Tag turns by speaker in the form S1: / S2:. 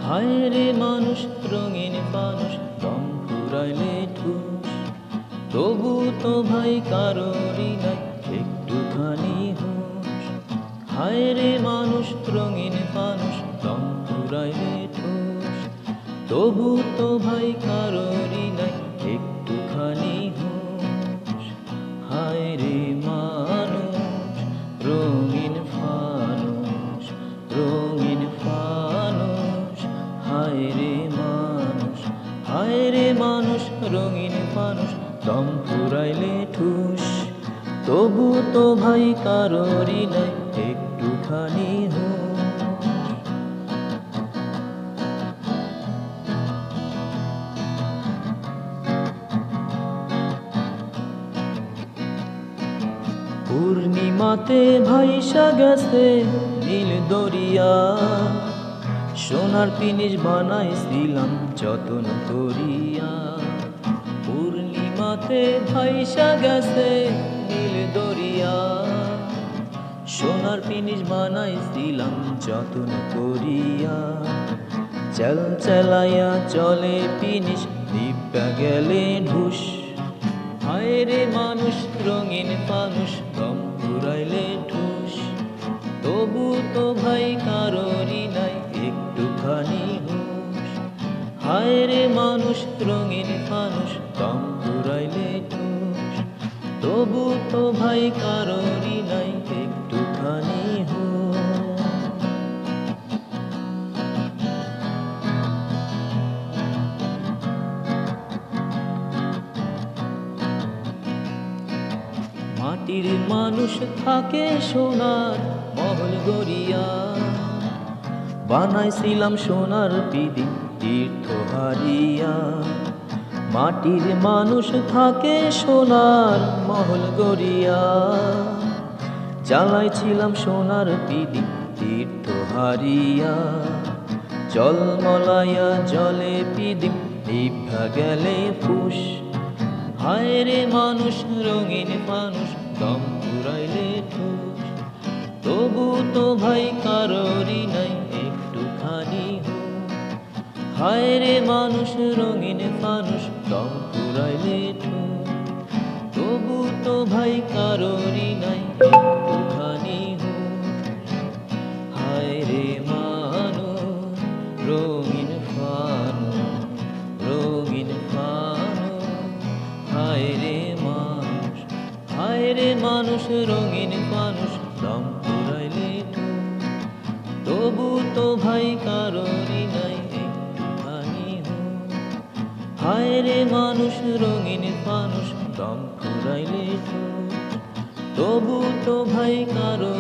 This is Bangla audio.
S1: হায় রে মানুষ রঙিন মানুষ দম ফুরাইলে ঠুস, তবু তো ভাই কারোরই নাই একটুখানি হুঁশ। হায় রে মানুষ রঙিন মানুষ দম ফুরাইলে ঠুস, তবু তো ভাই কারোরই নাই একটুখানি হুঁশ। হায় রে মানুষ রঙিন ফানুষ, রঙিন ফানুষ। হায় রে মানুষ, হায় রে মানুষ রঙিন ফানুষ দম ফুরাইলে ঠুস, তবু তো ভাই কারোরই নাই একটুখানি হুঁশ। পূর্ণিমাতে ভাইসা গেছে নীল দরিয়া, সোনার পিনিস বানাইছিলাম যতন করিয়া। পূর্ণিমাতে ভাইসা গেছে নীল দরিয়া, সোনার পিনিস বানাইছিলাম যতন করিয়া। চাল চালাইয়া চলে পিনিস দিব্যা গেলে ঢুস, হায় রে মানুষ রঙিন মানুষ দম ফুরাইলে ঠুস, তবু তো ভাই কারোরই নাই একটুখানি হুঁশ। হায় রে মানুষ রঙিন মানুষ দম ফুরাইলে ঠুস, তবু তো ভাই কারোরই নাই একটুখানি হুঁশ। মাটির মানুষ থাকে সোনার মহল গড়িয়া, বানাইছিলাম সোনার পিদিম তীর্থ হারিয়া। মাটির মানুষ থাকে সোনার মহল গড়িয়া, জ্বালাইছিলাম সোনার পিদিম তীর্থ হারিয়া। জলমলাইয়া জলে পিদিম নিভা গেলে ফুস, হায় রে মানুষ রঙিন মানুষ দম ফুরাইলে ঠুস, তবু তো ভাই কারোরই নাই একটুখানি হুঁশ। হায় রে মানুষ রঙিন মানুষ দম ফুরাইলে ঠুস, তবু তো ভাই কারোরই নাই একটুখানি হুঁশ। হায় রে মানুষ রঙিন ফানুষ, রঙিন ফানুষ। হায় রে মানুষ, হায় রে মানুষ রঙিন মানুষ দম ফুরাইলে ঠুস, তবু তো ভাই কারোরই নাই একটুখানি হুঁশ। হায় রে মানুষ রঙিন মানুষ দম ফুরাইলে ঠুস, তবু তো ভাই কারো